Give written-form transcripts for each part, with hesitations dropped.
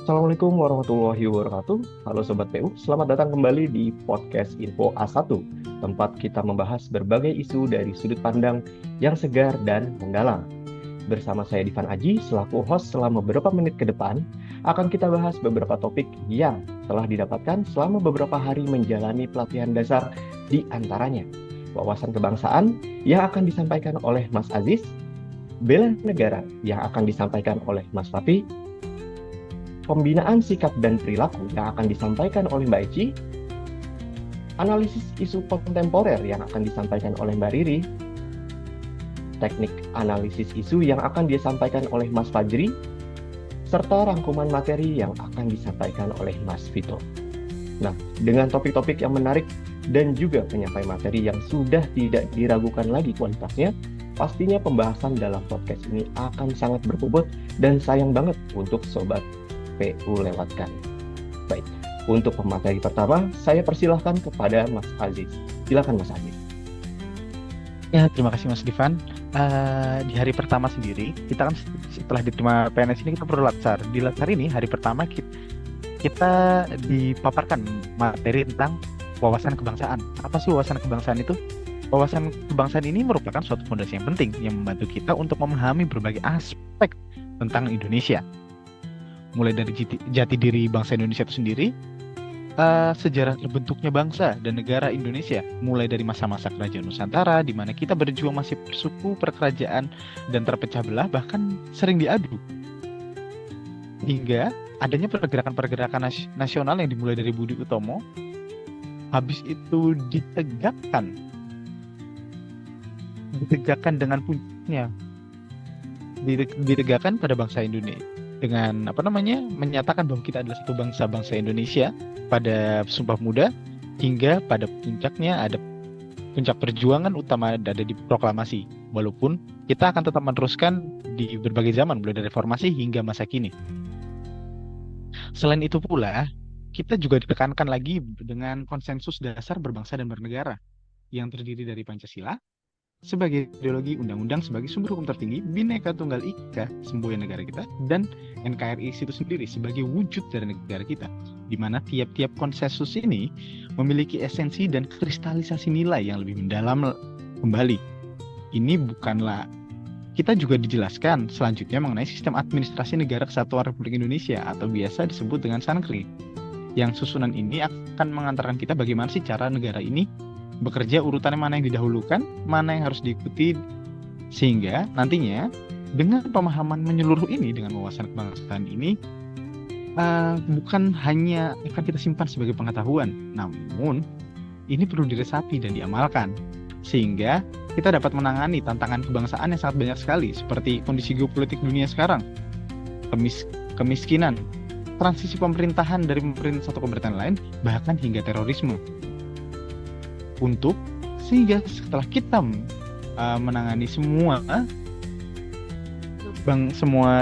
Assalamualaikum warahmatullahi wabarakatuh. Halo Sobat PU, selamat datang kembali di podcast Info A1, tempat kita membahas berbagai isu dari sudut pandang yang segar dan mendalam. Bersama saya Divan Aji, selaku host selama beberapa menit ke depan, akan kita bahas beberapa topik yang telah didapatkan selama beberapa hari menjalani pelatihan dasar, di antaranya wawasan kebangsaan yang akan disampaikan oleh Mas Aziz, bela negara yang akan disampaikan oleh Mas Fatih, pembinaan sikap dan perilaku yang akan disampaikan oleh Mbak Eci, analisis isu kontemporer yang akan disampaikan oleh Mbak Riri, teknik analisis isu yang akan disampaikan oleh Mas Fajri, serta rangkuman materi yang akan disampaikan oleh Mas Vito. Nah, dengan topik-topik yang menarik dan juga penyampaian materi yang sudah tidak diragukan lagi kualitasnya, pastinya pembahasan dalam podcast ini akan sangat berbobot dan sayang banget untuk Sobat PU lewatkan. Baik, untuk pemateri pertama, saya persilahkan kepada Mas Aziz. Silakan Mas Aziz. Ya, terima kasih Mas Divan. Di hari pertama sendiri, kita kan setelah diterima PNS ini kita perlu latsar. Di latsar ini, hari pertama kita dipaparkan materi tentang wawasan kebangsaan. Apa sih wawasan kebangsaan itu? Wawasan kebangsaan ini merupakan suatu fondasi yang penting yang membantu kita untuk memahami berbagai aspek tentang Indonesia. Mulai dari jati diri bangsa Indonesia itu sendiri, sejarah terbentuknya bangsa dan negara Indonesia, mulai dari masa-masa kerajaan Nusantara, di mana kita berjuang masih bersuku, perkerajaan, dan terpecah belah, bahkan sering diadu. Hingga adanya pergerakan-pergerakan nasional yang dimulai dari Budi Utomo, habis itu ditegakkan dengan puncaknya, ditegakkan pada bangsa Indonesia dengan menyatakan bahwa kita adalah satu bangsa Indonesia pada Sumpah Pemuda, hingga pada puncaknya ada puncak perjuangan utama ada di proklamasi, walaupun kita akan tetap meneruskan di berbagai zaman mulai dari reformasi hingga masa kini. Selain itu pula, kita juga ditekankan lagi dengan konsensus dasar berbangsa dan bernegara yang terdiri dari Pancasila sebagai ideologi, undang-undang sebagai sumber hukum tertinggi, Bhinneka Tunggal Ika semboyan negara kita, dan NKRI itu sendiri sebagai wujud dari negara kita, di mana tiap-tiap konsensus ini memiliki esensi dan kristalisasi nilai yang lebih mendalam kembali. Ini bukanlah, kita juga dijelaskan selanjutnya mengenai sistem administrasi Negara Kesatuan Republik Indonesia atau biasa disebut dengan SANKRI, yang susunan ini akan mengantarkan kita bagaimana sih cara negara ini bekerja, urutannya mana yang didahulukan, mana yang harus diikuti, sehingga nantinya dengan pemahaman menyeluruh ini, dengan wawasan kebangsaan ini, bukan hanya akan kita simpan sebagai pengetahuan, namun ini perlu diresapi dan diamalkan, sehingga kita dapat menangani tantangan kebangsaan yang sangat banyak sekali, seperti kondisi geopolitik dunia sekarang, kemiskinan, transisi pemerintahan dari satu pemerintahan lain, bahkan hingga terorisme. Sehingga setelah kita menangani semua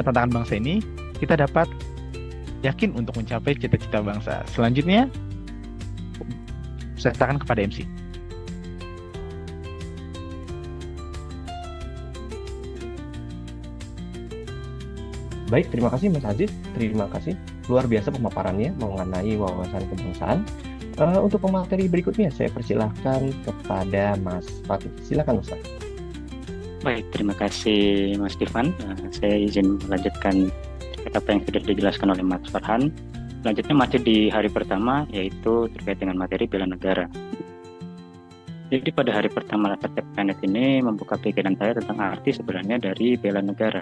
tantangan bangsa ini, kita dapat yakin untuk mencapai cita-cita bangsa. Selanjutnya, saya serahkan kepada MC. Baik, terima kasih Mas Aziz. Terima kasih. Luar biasa pemaparannya mengenai wawasan kebangsaan. Untuk pemateri berikutnya, saya persilahkan kepada Mas Fatih. Silakan Mas Fatih. Baik, terima kasih Mas Divan. Saya izin melanjutkan apa yang sudah dijelaskan oleh Mas Farhan. Selanjutnya masih di hari pertama, yaitu terkait dengan materi bela negara. Jadi pada hari pertama PNS ini membuka pikiran saya tentang arti sebenarnya dari bela negara.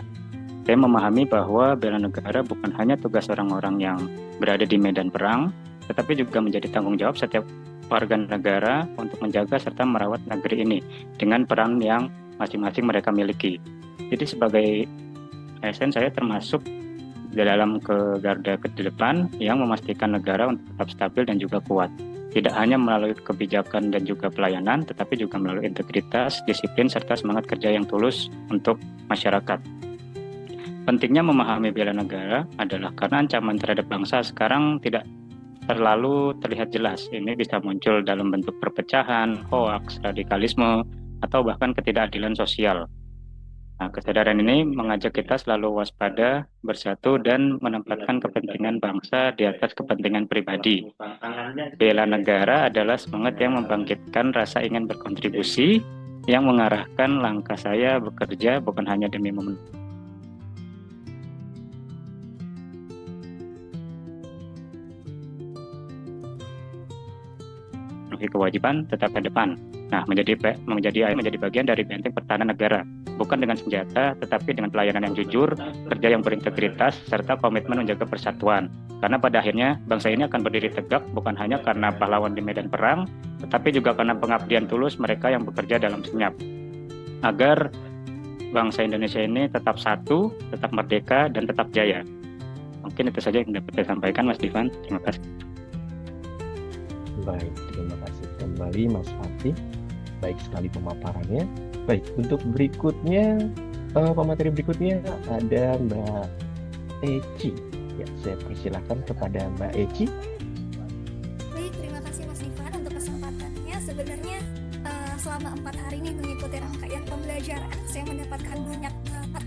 Saya memahami bahwa bela negara bukan hanya tugas orang-orang yang berada di medan perang, tetapi juga menjadi tanggung jawab setiap warga negara untuk menjaga serta merawat negeri ini dengan peran yang masing-masing mereka miliki. Jadi sebagai ASN, saya termasuk di dalam garda depan yang memastikan negara untuk tetap stabil dan juga kuat. Tidak hanya melalui kebijakan dan juga pelayanan, tetapi juga melalui integritas, disiplin, serta semangat kerja yang tulus untuk masyarakat. Pentingnya memahami bela negara adalah karena ancaman terhadap bangsa sekarang tidak terlalu terlihat jelas. Ini bisa muncul dalam bentuk perpecahan, hoaks, radikalisme, atau bahkan ketidakadilan sosial. Nah, kesadaran ini mengajak kita selalu waspada, bersatu, dan menempatkan kepentingan bangsa di atas kepentingan pribadi. Bela negara adalah semangat yang membangkitkan rasa ingin berkontribusi, yang mengarahkan langkah saya bekerja bukan hanya demi memenuhi kewajiban tetap ke depan. Nah, menjadi bagian dari benteng pertahanan negara, bukan dengan senjata, tetapi dengan pelayanan yang jujur, kerja yang berintegritas, serta komitmen menjaga persatuan. Karena pada akhirnya bangsa ini akan berdiri tegak bukan hanya karena pahlawan di medan perang, tetapi juga karena pengabdian tulus mereka yang bekerja dalam senyap. Agar bangsa Indonesia ini tetap satu, tetap merdeka, dan tetap jaya. Mungkin itu saja yang dapat saya sampaikan, Mas Divan. Terima kasih. Baik, terima kasih kembali Mas Fatih. Baik sekali pemaparannya. Baik, untuk berikutnya, pemateri berikutnya ada Mbak Eci. Ya, saya persilahkan kepada Mbak Eci. Baik, terima kasih Mas Divan untuk kesempatannya. Sebenarnya selama 4 hari ini mengikuti rangkaian pembelajaran, saya mendapatkan banyak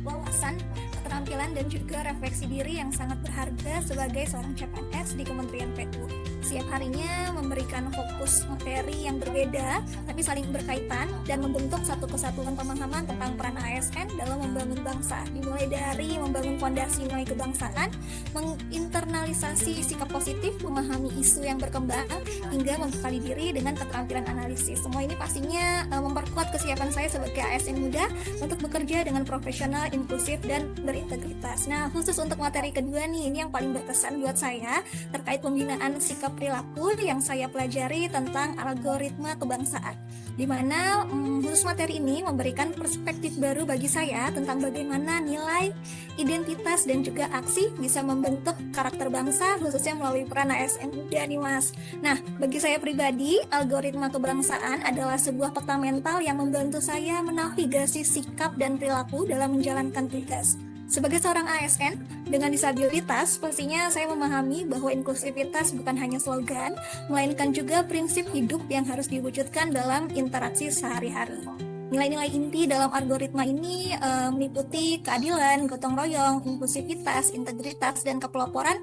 wawasan, keterampilan, dan juga refleksi diri yang sangat berharga sebagai seorang CPNS di Kementerian PU. Setiap harinya memberikan fokus materi yang berbeda, tapi saling berkaitan dan membentuk satu kesatuan pemahaman tentang peran ASN dalam membangun bangsa. Dimulai dari membangun fondasi nilai kebangsaan, menginternalisasi sikap positif, memahami isu yang berkembang, hingga membekali diri dengan keterampilan analisis. Semua ini pastinya memperkuat kesiapan saya sebagai ASN muda untuk bekerja dengan profesional, inklusif, dan berintegritas. Nah, khusus untuk materi kedua nih, ini yang paling berkesan buat saya terkait pembinaan sikap perilaku yang saya pelajari tentang algoritma kebangsaan, di mana khusus materi ini memberikan perspektif baru bagi saya tentang bagaimana nilai, identitas, dan juga aksi bisa membentuk karakter bangsa, khususnya melalui peran ASN muda nih Mas. Nah, bagi saya pribadi, algoritma kebangsaan adalah sebuah peta mental yang membantu saya menavigasi sikap dan perilaku dalam menjalankan tugas. Sebagai seorang ASN dengan disabilitas, pastinya saya memahami bahwa inklusivitas bukan hanya slogan, melainkan juga prinsip hidup yang harus diwujudkan dalam interaksi sehari-hari. Nilai-nilai inti dalam algoritma ini meliputi keadilan, gotong royong, inklusivitas, integritas, dan kepeloporan.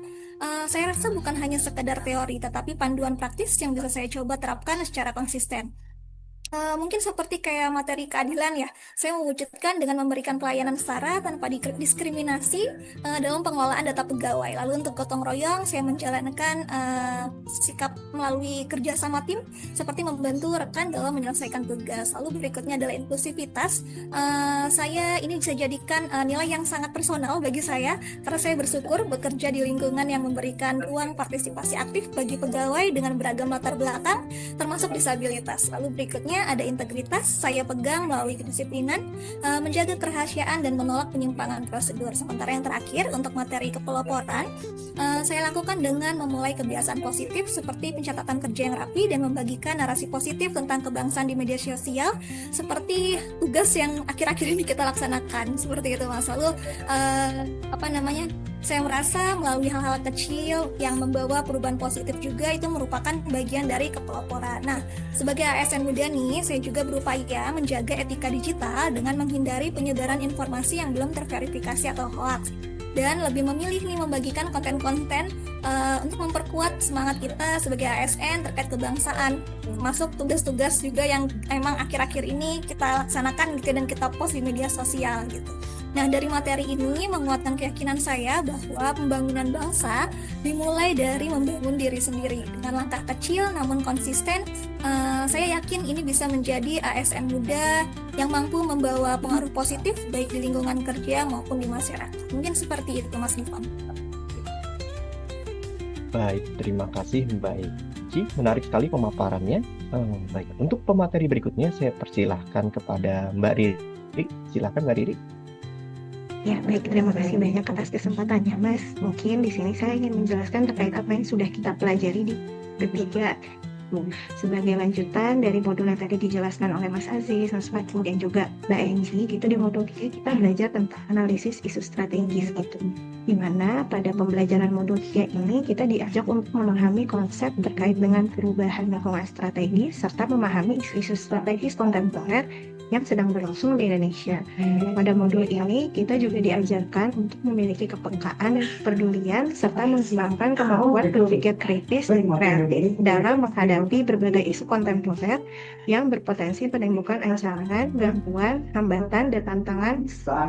Saya rasa bukan hanya sekedar teori, tetapi panduan praktis yang bisa saya coba terapkan secara konsisten. Mungkin seperti kayak materi keadilan ya, saya mewujudkan dengan memberikan pelayanan setara tanpa diskriminasi dalam pengelolaan data pegawai. Lalu untuk gotong royong, saya menjalankan sikap melalui kerja sama tim, seperti membantu rekan dalam menyelesaikan tugas. Lalu berikutnya adalah inklusivitas. Saya ini bisa jadikan nilai yang sangat personal bagi saya, karena saya bersyukur bekerja di lingkungan yang memberikan ruang partisipasi aktif bagi pegawai dengan beragam latar belakang, termasuk disabilitas. Lalu berikutnya ada integritas, saya pegang melalui kedisiplinan, menjaga kerahasiaan, dan menolak penyimpangan prosedur. Sementara yang terakhir, untuk materi kepeloporan, saya lakukan dengan memulai kebiasaan positif seperti pencatatan kerja yang rapi dan membagikan narasi positif tentang kebangsaan di media sosial, seperti tugas yang akhir-akhir ini kita laksanakan. Seperti itu Mas. Lalu saya merasa melalui hal-hal kecil yang membawa perubahan positif juga itu merupakan bagian dari kepeloporan. Nah, sebagai ASN muda nih, saya juga berupaya menjaga etika digital dengan menghindari penyebaran informasi yang belum terverifikasi atau hoax, dan lebih memilih nih membagikan konten-konten untuk memperkuat semangat kita sebagai ASN terkait kebangsaan, masuk tugas-tugas juga yang emang akhir-akhir ini kita laksanakan gitu dan kita post di media sosial gitu. Nah, dari materi ini menguatkan keyakinan saya bahwa pembangunan bangsa dimulai dari membangun diri sendiri. Dengan langkah kecil namun konsisten, saya yakin ini bisa menjadi ASN muda yang mampu membawa pengaruh positif baik di lingkungan kerja maupun di masyarakat. Mungkin seperti itu Mas Divan. Baik, terima kasih Mbak Eci. Menarik sekali pemaparannya. Baik, untuk pemateri berikutnya saya persilahkan kepada Mbak Riri. Silakan Mbak Riri. Ya, baik, terima kasih banyak atas kesempatannya, Mas. Mungkin di sini saya ingin menjelaskan terkait apa yang sudah kita pelajari di ketiga gitu. Sebagai lanjutan dari modul yang tadi dijelaskan oleh Mas Aziz, Mas Fakih, dan juga Mbak Enji, gitu di modul 3 kita belajar tentang analisis isu strategis gitu. Di mana pada pembelajaran modul 3 ini kita diajak untuk memahami konsep terkait dengan perubahan lingkungan strategis serta memahami isu-isu strategis kontemporer yang sedang berlangsung di Indonesia. Pada modul ini kita juga diajarkan untuk memiliki kepekaan dan kepedulian serta mengembangkan kemampuan berpikir kritis dan kreatif dalam menghadapi berbagai isu kontemporer yang berpotensi menimbulkan ancaman, gangguan, hambatan, dan tantangan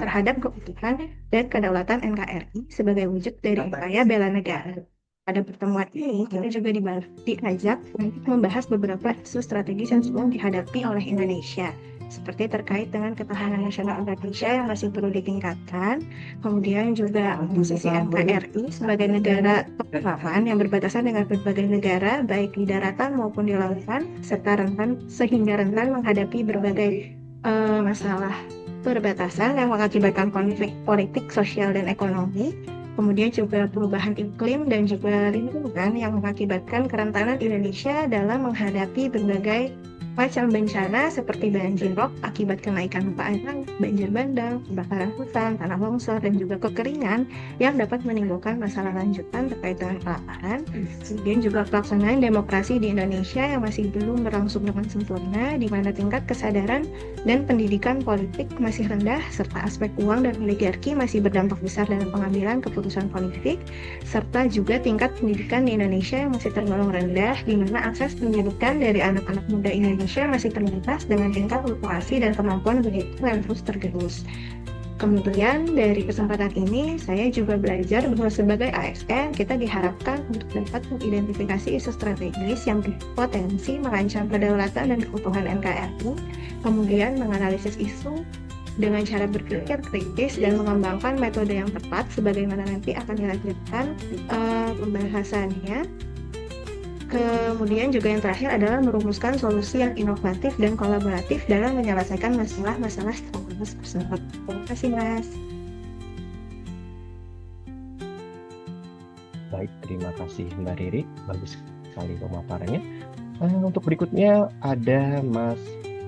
terhadap keutuhan dan kedaulatan NKRI sebagai wujud dari upaya bela negara. Pada pertemuan ini, kita juga diajak untuk membahas beberapa isu strategis yang sedang dihadapi oleh Indonesia, seperti terkait dengan ketahanan nasional Indonesia yang masih perlu ditingkatkan, kemudian juga posisi NKRI sebagai negara kepulauan yang berbatasan dengan berbagai negara, baik di daratan maupun di lautan, serta rentan menghadapi berbagai masalah perbatasan yang mengakibatkan konflik politik, sosial, dan ekonomi. Kemudian juga perubahan iklim dan juga lingkungan yang mengakibatkan kerentanan Indonesia dalam menghadapi berbagai macam bencana seperti banjir rob akibat kenaikan muka air laut, banjir bandang, kebakaran hutan, tanah longsor, dan juga kekeringan yang dapat menimbulkan masalah lanjutan terkait dengan kelaparan. Kemudian juga pelaksanaan demokrasi di Indonesia yang masih belum berlangsung dengan sempurna, di mana tingkat kesadaran dan pendidikan politik masih rendah, serta aspek uang dan oligarki masih berdampak besar dalam pengambilan keputusan politik, serta juga tingkat pendidikan di Indonesia yang masih tergolong rendah, di mana akses pendidikan dari anak-anak muda Indonesia masih terbatas dengan tingkat literasi dan kemampuan berhitung yang terus tergerus. Kemudian dari kesempatan ini saya juga belajar bahwa sebagai ASN kita diharapkan untuk dapat mengidentifikasi isu strategis yang berpotensi mengancam kedaulatan dan keutuhan NKRI, kemudian menganalisis isu dengan cara berpikir kritis dan mengembangkan metode yang tepat sebagaimana nanti akan dilanjutkan pembahasannya. Kemudian juga yang terakhir adalah merumuskan solusi yang inovatif dan kolaboratif dalam menyelesaikan masalah-masalah strategis tersebut. Terima kasih, Mas. Baik, terima kasih Mbak Riri. Bagus sekali pemaparannya. Untuk berikutnya ada Mas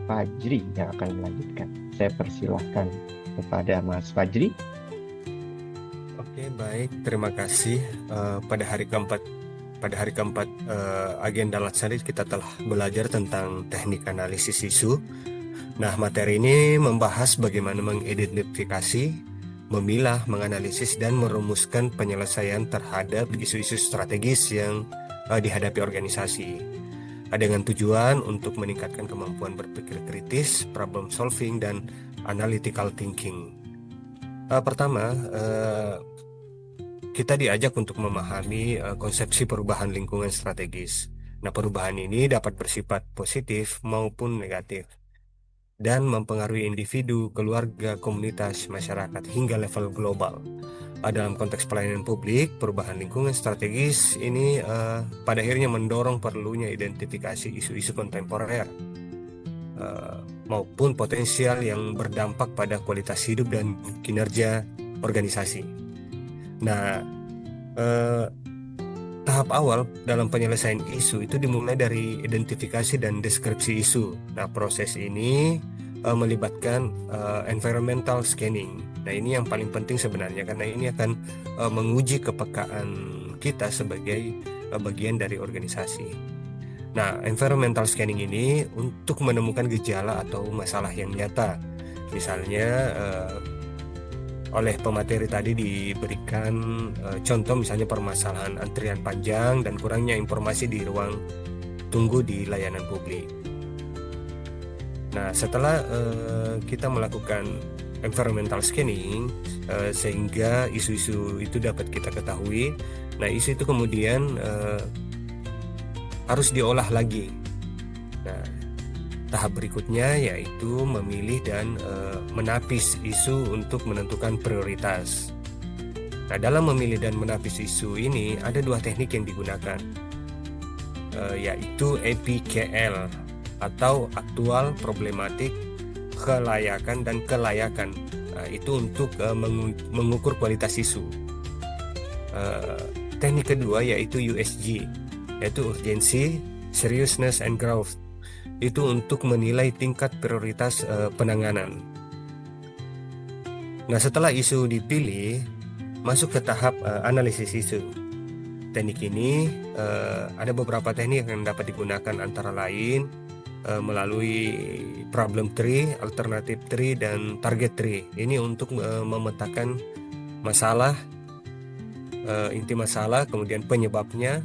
Fajri yang akan melanjutkan. Saya persilahkan kepada Mas Fajri. Oke, baik. Terima kasih. Pada hari keempat agenda laksana kita telah belajar tentang teknik analisis isu. Nah, materi ini membahas bagaimana mengidentifikasi, memilah, menganalisis, dan merumuskan penyelesaian terhadap isu-isu strategis yang dihadapi organisasi. Dengan tujuan untuk meningkatkan kemampuan berpikir kritis, problem solving, dan analytical thinking. Pertama, kita diajak untuk memahami konsepsi perubahan lingkungan strategis. Nah, perubahan ini dapat bersifat positif maupun negatif dan mempengaruhi individu, keluarga, komunitas, masyarakat, hingga level global. Dalam konteks pelayanan publik, perubahan lingkungan strategis ini pada akhirnya mendorong perlunya identifikasi isu-isu kontemporer maupun potensial yang berdampak pada kualitas hidup dan kinerja organisasi. Nah, tahap awal dalam penyelesaian isu itu dimulai dari identifikasi dan deskripsi isu. Nah, proses ini melibatkan environmental scanning. Nah, ini yang paling penting sebenarnya karena ini akan menguji kepekaan kita sebagai bagian dari organisasi. Nah, environmental scanning ini untuk menemukan gejala atau masalah yang nyata. Misalnya oleh pemateri tadi diberikan contoh misalnya permasalahan antrian panjang dan kurangnya informasi di ruang tunggu di layanan publik. Nah, setelah kita melakukan environmental scanning sehingga isu-isu itu dapat kita ketahui, nah isu itu kemudian harus diolah lagi. Nah, tahap berikutnya yaitu memilih dan menapis isu untuk menentukan prioritas. Nah, dalam memilih dan menapis isu ini ada dua teknik yang digunakan, yaitu APKL atau aktual, problematik, kelayakan, dan kelayakan. Nah, itu untuk mengukur kualitas isu. Teknik kedua yaitu USG, yaitu urgensi, seriousness and growth. Itu untuk menilai tingkat prioritas penanganan. Nah, setelah isu dipilih, masuk ke tahap analisis isu. Teknik ini ada beberapa teknik yang dapat digunakan, antara lain melalui problem tree, alternative tree, dan target tree. Ini untuk memetakan masalah, inti masalah, kemudian penyebabnya,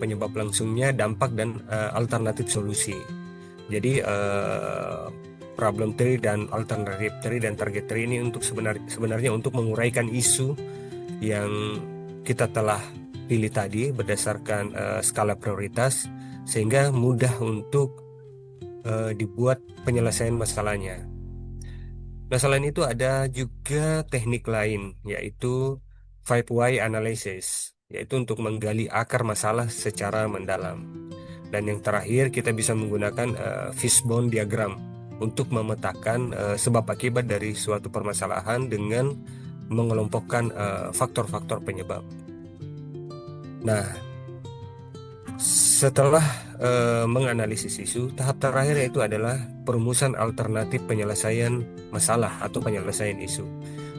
penyebab langsungnya, dampak, dan alternatif solusi. Jadi problem tree dan alternative tree dan target tree ini untuk sebenarnya untuk menguraikan isu yang kita telah pilih tadi berdasarkan skala prioritas, sehingga mudah untuk dibuat penyelesaian masalahnya. Nah, selain itu ada juga teknik lain, yaitu 5 why analysis, yaitu untuk menggali akar masalah secara mendalam. Dan yang terakhir, kita bisa menggunakan fishbone diagram untuk memetakan sebab akibat dari suatu permasalahan dengan mengelompokkan faktor-faktor penyebab. Nah, setelah menganalisis isu, tahap terakhir yaitu adalah perumusan alternatif penyelesaian masalah atau penyelesaian isu.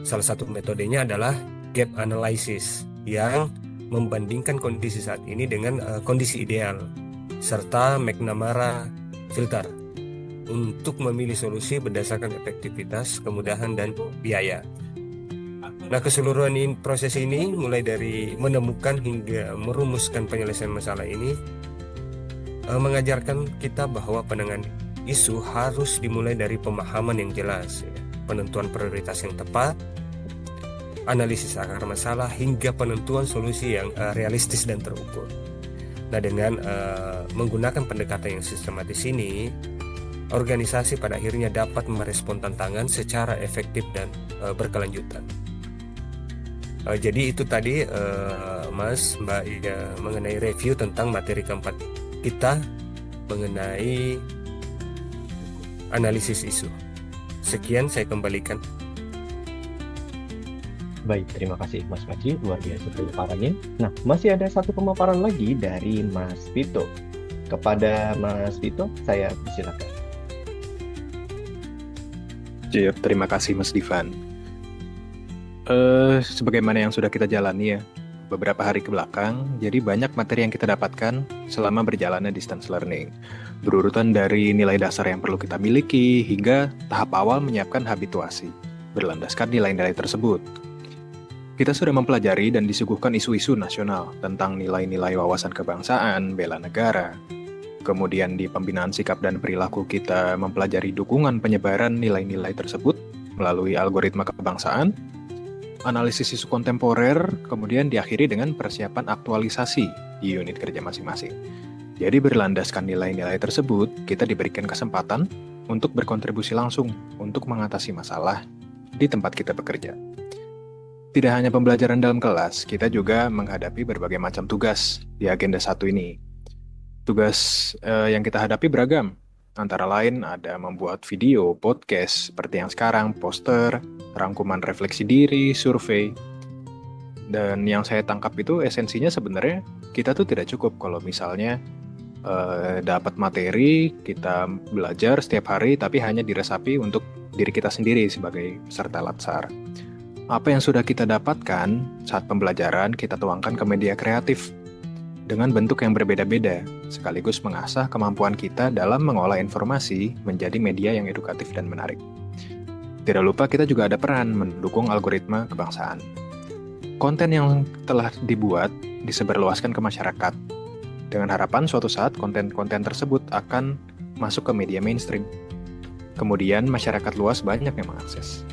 Salah satu metodenya adalah gap analysis yang membandingkan kondisi saat ini dengan kondisi ideal, serta McNamara filter untuk memilih solusi berdasarkan efektivitas, kemudahan, dan biaya. Nah, keseluruhan proses ini mulai dari menemukan hingga merumuskan penyelesaian masalah ini mengajarkan kita bahwa penanganan isu harus dimulai dari pemahaman yang jelas, penentuan prioritas yang tepat, analisis akar masalah, hingga penentuan solusi yang realistis dan terukur. Nah, dengan menggunakan pendekatan yang sistematis ini, organisasi pada akhirnya dapat merespon tantangan secara efektif dan berkelanjutan. Jadi itu tadi Mas, Mbak Ida, mengenai review tentang materi keempat kita mengenai analisis isu. Sekian, saya kembalikan. Baik, terima kasih Mas Paji, luar biasa pemaparannya. Nah, masih ada satu pemaparan lagi dari Mas Vito. Kepada Mas Vito, saya persilakan. Terima kasih Mas Divan. Sebagaimana yang sudah kita jalani ya beberapa hari ke belakang, jadi banyak materi yang kita dapatkan selama berjalannya distance learning, berurutan dari nilai dasar yang perlu kita miliki hingga tahap awal menyiapkan habituasi berlandaskan nilai-nilai tersebut. Kita sudah mempelajari dan disuguhkan isu-isu nasional tentang nilai-nilai wawasan kebangsaan, bela negara. Kemudian di pembinaan sikap dan perilaku kita mempelajari dukungan penyebaran nilai-nilai tersebut melalui algoritma kebangsaan, analisis isu kontemporer, kemudian diakhiri dengan persiapan aktualisasi di unit kerja masing-masing. Jadi berlandaskan nilai-nilai tersebut, kita diberikan kesempatan untuk berkontribusi langsung untuk mengatasi masalah di tempat kita bekerja. Tidak hanya pembelajaran dalam kelas, kita juga menghadapi berbagai macam tugas di agenda 1 ini. Tugas yang kita hadapi beragam, antara lain ada membuat video, podcast, seperti yang sekarang, poster, rangkuman refleksi diri, survei. Dan yang saya tangkap itu esensinya sebenarnya kita tuh tidak cukup kalau misalnya dapat materi, kita belajar setiap hari tapi hanya diresapi untuk diri kita sendiri sebagai peserta Latsar. Apa yang sudah kita dapatkan saat pembelajaran kita tuangkan ke media kreatif dengan bentuk yang berbeda-beda, sekaligus mengasah kemampuan kita dalam mengolah informasi menjadi media yang edukatif dan menarik. Tidak lupa kita juga ada peran mendukung algoritma kebangsaan. Konten yang telah dibuat disebarluaskan ke masyarakat, dengan harapan suatu saat konten-konten tersebut akan masuk ke media mainstream. Kemudian masyarakat luas banyak yang mengakses.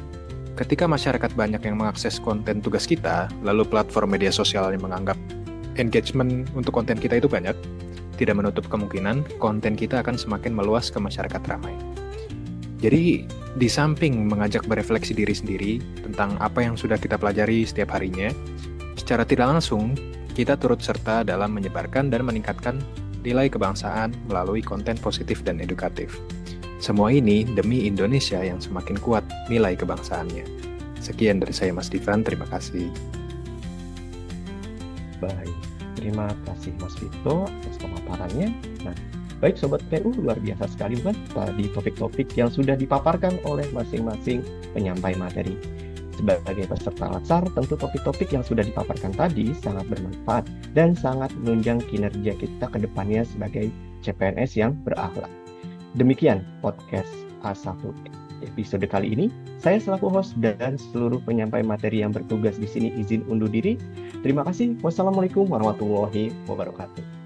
Ketika masyarakat banyak yang mengakses konten tugas kita, lalu platform media sosial yang menganggap engagement untuk konten kita itu banyak, tidak menutup kemungkinan konten kita akan semakin meluas ke masyarakat ramai. Jadi, di samping mengajak berefleksi diri sendiri tentang apa yang sudah kita pelajari setiap harinya, secara tidak langsung, kita turut serta dalam menyebarkan dan meningkatkan nilai kebangsaan melalui konten positif dan edukatif. Semua ini demi Indonesia yang semakin kuat nilai kebangsaannya. Sekian dari saya Mas Divan, terima kasih. Baik, Terima kasih Mas Vito atas pemaparannya. Nah, baik Sobat PU, luar biasa sekali bukan tadi topik-topik yang sudah dipaparkan oleh masing-masing penyampai materi. Sebagai peserta latsar, tentu topik-topik yang sudah dipaparkan tadi sangat bermanfaat dan sangat menunjang kinerja kita ke depannya sebagai CPNS yang berakhlak. Demikian podcast A1 episode kali ini. Saya selaku host dan seluruh penyampai materi yang bertugas di sini izin undur diri. Terima kasih. Wassalamualaikum warahmatullahi wabarakatuh.